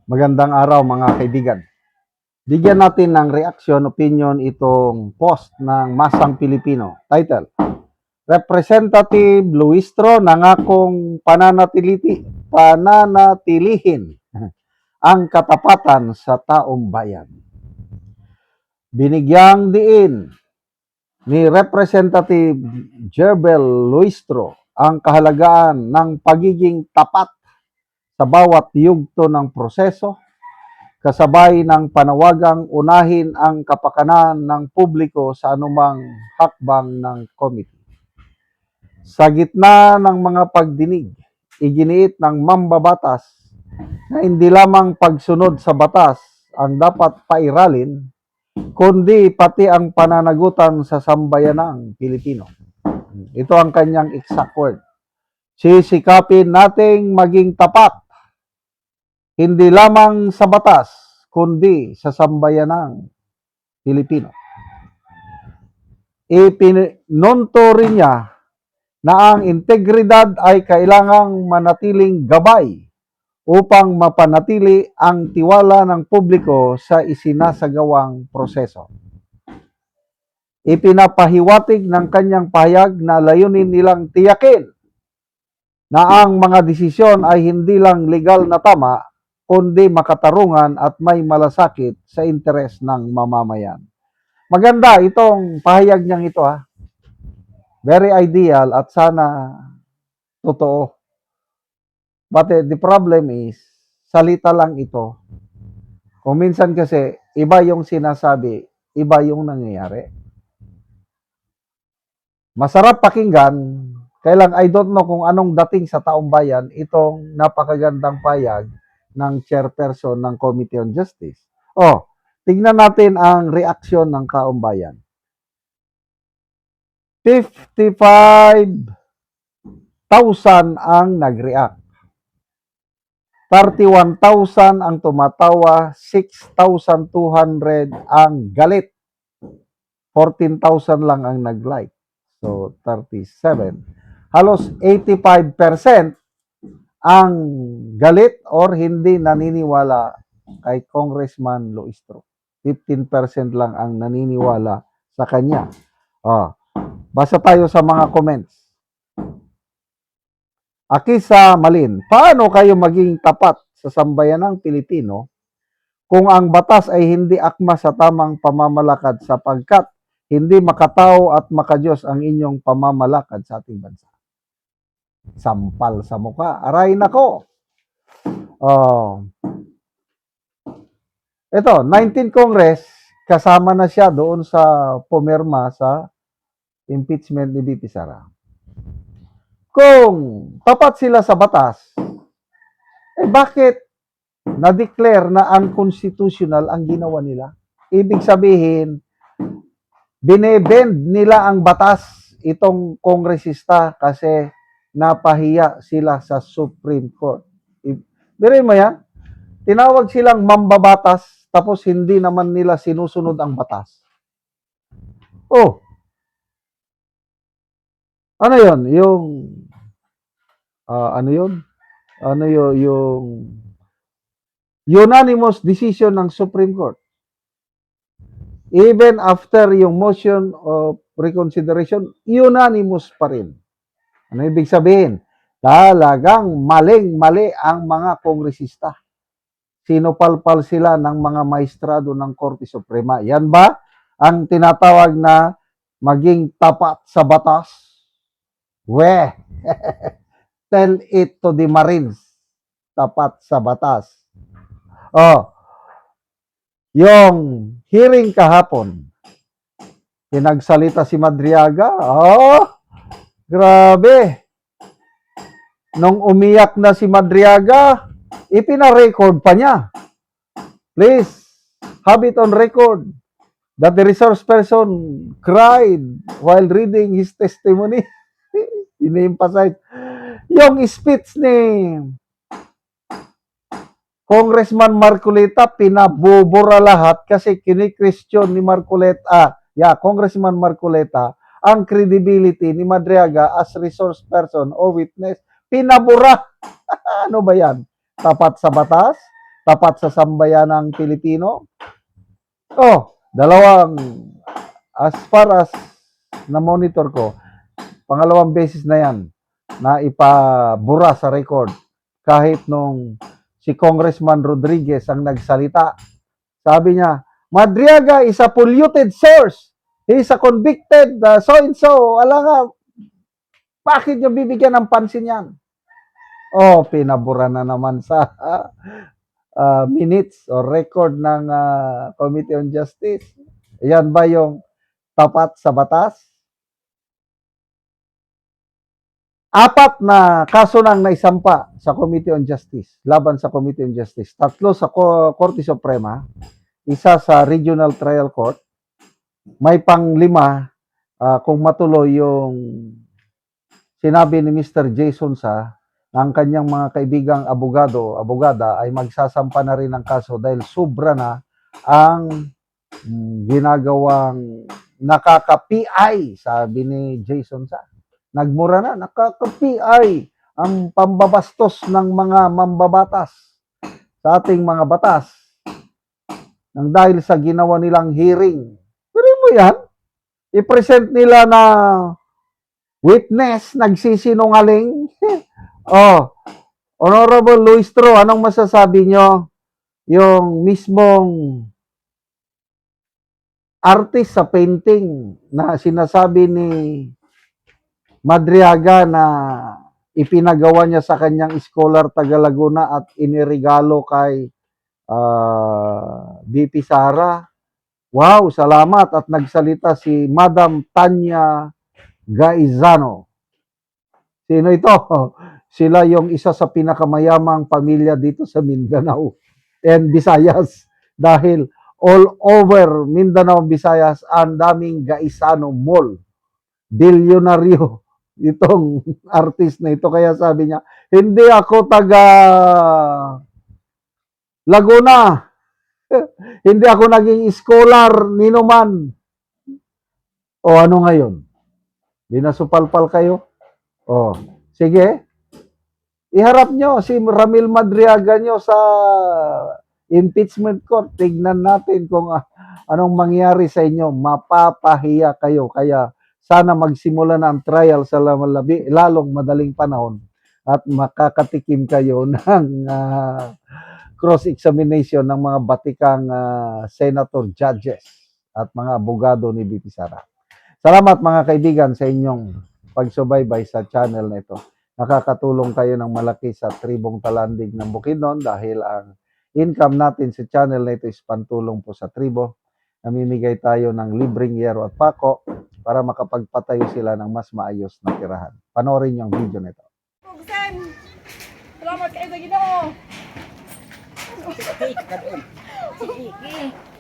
Magandang araw mga kaibigan. Bigyan natin ng reaksyon, opinion itong post ng Masang Pilipino. Title, Representative Luistro nangakong pananatilihin ang katapatan sa taong bayan. Binigyang diin ni Representative Jerbel Luistro ang kahalagaan ng pagiging tapat sa bawat yugto ng proseso, kasabay ng panawagang unahin ang kapakanan ng publiko sa anumang hakbang ng committee. Sa gitna ng mga pagdinig, iginiit ng mambabatas na hindi lamang pagsunod sa batas ang dapat pairalin, kundi pati ang pananagutan sa sambayanang Pilipino. Ito ang kanyang exact word. Sisikapin nating maging tapat hindi lamang sa batas, kundi sa sambayanang Pilipino. Ipinunto rin niya na ang integridad ay kailangang manatiling gabay upang mapanatili ang tiwala ng publiko sa isinasagawang proseso. Ipinapahiwatig ng kanyang pahayag na layunin nilang tiyakin na ang mga desisyon ay hindi lang legal na tama, kundi makatarungan at may malasakit sa interes ng mamamayan. Maganda itong pahayag niyang ito ha. Very ideal at sana totoo. But the problem is, salita lang ito. Kung minsan kasi, iba yung sinasabi, iba yung nangyayari. Masarap pakinggan, kailang I don't know kung anong dating sa taong bayan itong napakagandang pahayag ng chairperson ng Committee on Justice. Tignan natin ang reaksyon ng taong bayan. 55,000 ang nag-react. 31,000 ang tumatawa, 6,200 ang galit. 14,000 lang ang nag-like. So, 37. Halos 85% ang galit or hindi naniniwala kay Congressman Luistro. 15% lang ang naniniwala sa kanya. Basa tayo sa mga comments. Akisa Malin, paano kayo maging tapat sa sambayanang Pilipino kung ang batas ay hindi akma sa tamang pamamalakad sapagkat hindi makatao at makadiyos ang inyong pamamalakad sa ating bansa? Sampal sa muka. Aray nako. Ito, 19 Congress, kasama na siya doon sa pumirma sa impeachment ni VP Sara. Kung tapat sila sa batas, bakit na-declare na unconstitutional ang ginawa nila? Ibig sabihin, binebend nila ang batas itong kongresista kasi napahiya sila sa Supreme Court. Biruin mo yan? Tinawag silang mambabatas tapos hindi naman nila sinusunod ang batas. Ano yon? Yung unanimous decision ng Supreme Court. Even after yung motion of reconsideration, unanimous pa rin. Ano ibig sabihin? Talagang maling-mali ang mga kongresista. Sinupalpal sila ng mga maestrado ng Korte Suprema. Yan ba ang tinatawag na maging tapat sa batas? Tell it to the Marines. Tapat sa batas. Yung hearing kahapon, pinagsalita si Madriaga. Grabe. Nung umiyak na si Madriaga, ipina-record pa niya. Please, have it on record that the resource person cried while reading his testimony. Ini-emphasize. Yung speech ni Congressman Marcoleta, pinabubura lahat kasi kini-question ni Congressman Marcoleta, ang credibility ni Madriaga as resource person o witness. Pinabura. Ano ba yan? Tapat sa batas? tapat sa sambayanang Pilipino. Dalawang, as far as na-monitor ko, pangalawang beses na yan na ipabura sa record. Kahit nung si Congressman Rodriguez ang nagsalita, sabi niya, Madriaga is a polluted source. He is a convicted so-and-so. Alam nga, bakit niyo bibigyan ng pansin yan? Pinabura na naman sa minutes or record ng Committee on Justice. Yan ba yung tapat sa batas? 4 na kaso nang naisampa sa Committee on Justice, laban sa Committee on Justice. 3 sa Korte Suprema, 1 sa Regional Trial Court, may pang-5 kung matuloy yung sinabi ni Mr. Jason Sa na ang kanyang mga kaibigang abogada ay magsasampa na rin ng kaso dahil sobra na ang ginagawang nakaka-PI, sabi ni Jason Sa. Nagmura na, nakaka-PI ang pambabastos ng mga mambabatas sa ating mga batas nang dahil sa ginawa nilang hearing. Pero mo yan, i-present nila na witness, nagsisinungaling. Honorable Luistro, anong masasabi nyo? Yung mismong artist sa painting na sinasabi ni Madriaga na ipinagawa niya sa kanyang scholar taga Laguna at iniregalo kay BP Sara. Wow, salamat. At nagsalita si Madam Tanya Gaizano. Sino ito? Sila yung isa sa pinakamayamang pamilya dito sa Mindanao and Visayas. Dahil all over Mindanao, Visayas, ang daming Gaizano Mall. Bilyonaryo itong artist na ito. Kaya sabi niya, hindi ako taga Laguna. Hindi ako naging scholar nino man. Ano ngayon? Dinasupalpal kayo? Sige. Iharap nyo si Ramil Madriaga nyo sa impeachment court. Tignan natin kung anong mangyari sa inyo. Mapapahiya kayo. Kaya sana magsimula na ang trial sa lalong madaling panahon at makakatikim kayo ng cross-examination ng mga batikang senator judges at mga abogado ni BP Sara. Salamat mga kaibigan sa inyong pagsubaybay sa channel na ito. Nakakatulong kayo ng malaki sa tribong Talandig ng Bukidnon dahil ang income natin sa channel na ito is pantulong po sa tribo. Namimigay tayo ng libreng yero at pako para makapagpatayo sila ng mas maayos na tirahan. Panoorin yung video nito. Salamat kayo sa Ginoo.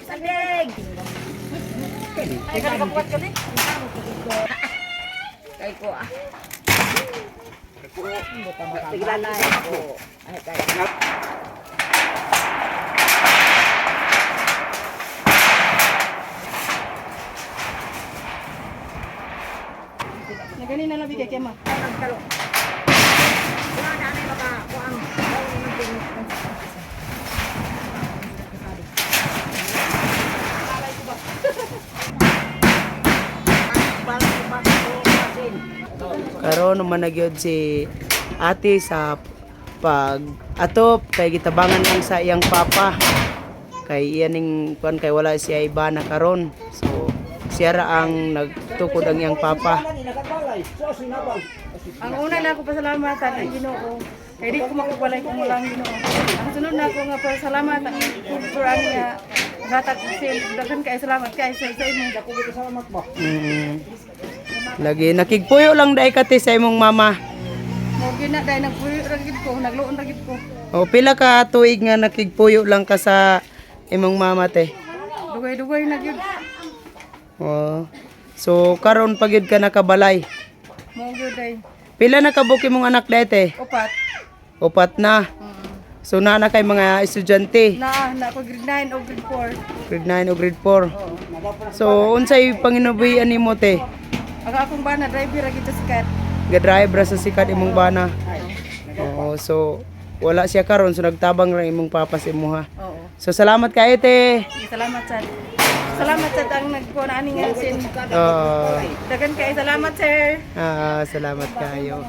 Sabig. Ay ka nakabuhat ka din. Kay ko Tiglalay ko. Ay kay. Nagani na labi kay Kema. Nagkalo. Wala na ni baka ko ang karon naman nagyod si ate sa pag atop kay gitabangan lang sa iyang papa kay iyaning kuan kay wala siya iba na karon, so siya ra ang nagtukod ang iyang papa. ang una na ako pasalamatan ang Ginoo kay di ko makabalay kung wala ang Ginoo. Ang sunod na ako nga pasalamat ang Quran niya gatag sin daghan kay salamat kay sa imo dako ko salamat ba. Lagi nakigpuyo lang dai kati sa imong mama. Mo gina dai nagpuyo ra gid ko, nagluon ra gid ko. O pila ka tuig nga nakigpuyo lang ka sa imong mama te? Dugay-dugay na gid. So karon pagid ka nakabalay. Mo gyud dai. Pila na kabuk imong anak dete? 4. 4 na. So na kay mga estudyante. Na ko grade 9 o grade 4. Grade 9 o grade 4. So unsay panginubuhian nimo te? Aga akong bana driver ra gid sa sikat. Ga-drive ra sa sikat imong bana. So wala siya karon so nagtabang lang imong papa sa imuha. Oo. So salamat kay te. Salamat sa ang nagkuha ani nga sin. Oh, Dagan kay salamat sir. salamat kayo.